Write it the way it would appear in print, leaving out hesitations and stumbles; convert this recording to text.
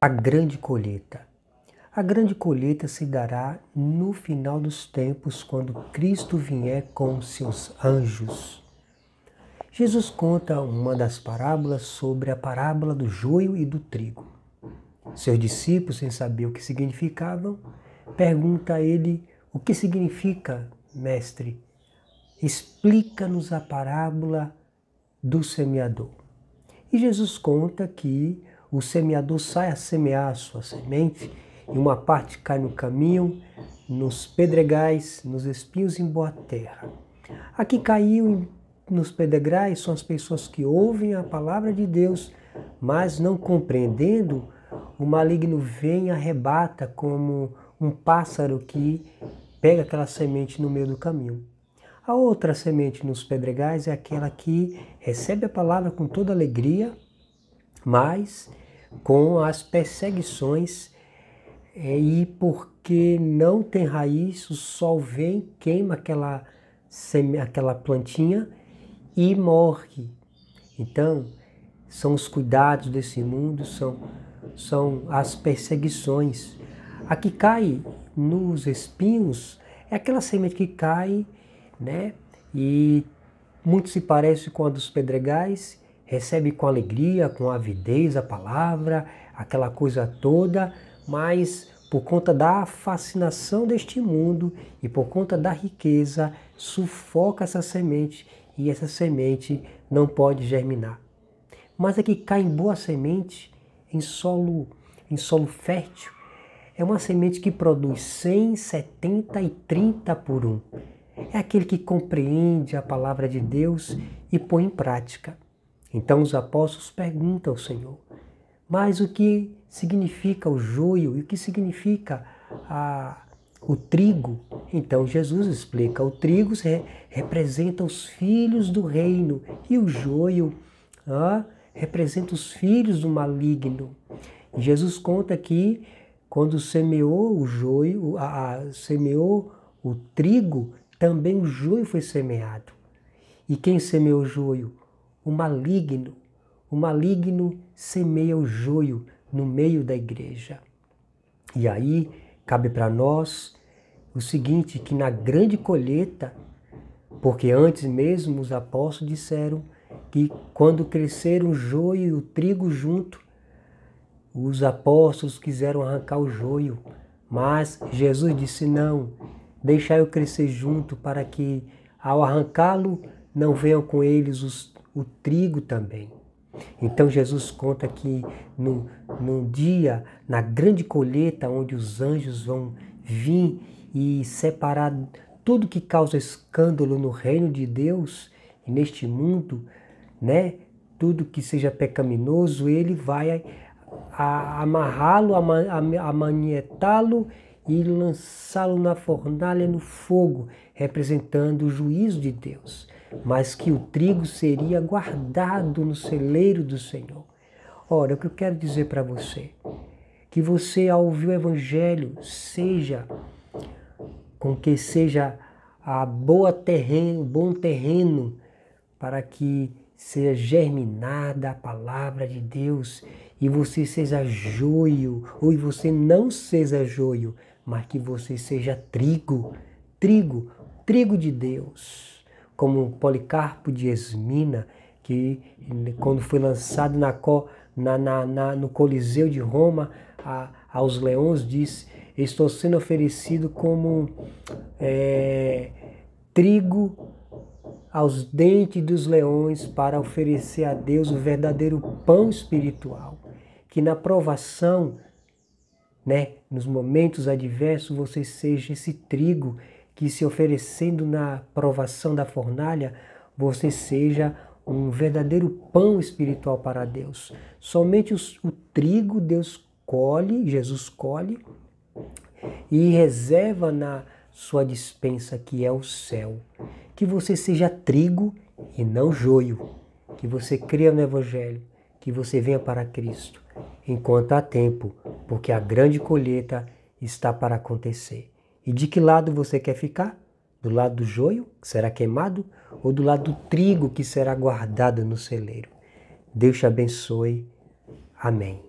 A grande colheita. A grande colheita se dará no final dos tempos, quando Cristo vier com seus anjos. Jesus conta uma das parábolas sobre a parábola do joio e do trigo. Seus discípulos, sem saber o que significavam, perguntam a ele: o que significa, mestre? Explica-nos a parábola do semeador. E Jesus conta que o semeador sai a semear a sua semente e uma parte cai no caminho, nos pedregais, nos espinhos em boa terra. A que caiu nos pedregais são as pessoas que ouvem a palavra de Deus, mas não compreendendo, o maligno vem e arrebata como um pássaro que pega aquela semente no meio do caminho. A outra semente nos pedregais é aquela que recebe a palavra com toda alegria, mas com as perseguições e porque não tem raiz, o sol vem, queima aquela plantinha e morre. Então, são os cuidados desse mundo, são as perseguições. A que cai nos espinhos é aquela semente que cai, né? E muito se parece com a dos pedregais, recebe com alegria, com avidez a palavra, aquela coisa toda, mas por conta da fascinação deste mundo e por conta da riqueza, sufoca essa semente e essa semente não pode germinar. Mas a que cai em boa semente, em solo fértil, é uma semente que produz 100, 70 e 30 por 1. É aquele que compreende a palavra de Deus e põe em prática. Então os apóstolos perguntam ao Senhor: mas o que significa o joio e o que significa o trigo? Então Jesus explica: o trigo representa os filhos do reino e o joio representa os filhos do maligno. E Jesus conta que quando semeou o joio, semeou o trigo, também o joio foi semeado. E quem semeou o joio? O maligno. O maligno semeia o joio no meio da igreja. E aí cabe para nós o seguinte, que na grande colheita, porque antes mesmo os apóstolos disseram que quando cresceram o joio e o trigo junto, os apóstolos quiseram arrancar o joio, mas Jesus disse: não, deixai eu crescer junto, para que ao arrancá-lo não venham com eles o trigo também. Então Jesus conta que no dia, na grande colheita, onde os anjos vão vir e separar tudo que causa escândalo no reino de Deus e neste mundo, né? Tudo que seja pecaminoso, ele vai amarrá-lo, amanietá-lo e lançá-lo na fornalha, no fogo, representando o juízo de Deus. Mas que o trigo seria guardado no celeiro do Senhor. Ora, o que eu quero dizer para você, que você, ao ouvir o Evangelho, seja bom terreno, para que seja germinada a palavra de Deus e você seja joio, ou você não seja joio, mas que você seja trigo de Deus, como Policarpo de Esmina, que quando foi lançado no Coliseu de Roma aos leões, disse: estou sendo oferecido como trigo aos dentes dos leões, para oferecer a Deus o verdadeiro pão espiritual. Que na provação, né, nos momentos adversos, você seja esse trigo que, se oferecendo na provação da fornalha, você seja um verdadeiro pão espiritual para Deus. Somente o trigo Deus colhe, Jesus colhe, e reserva na sua despensa, que é o céu. Que você seja trigo e não joio. Que você creia no Evangelho, que você venha para Cristo enquanto há tempo, porque a grande colheita está para acontecer. E de que lado você quer ficar? Do lado do joio, que será queimado, ou do lado do trigo, que será guardado no celeiro? Deus te abençoe. Amém.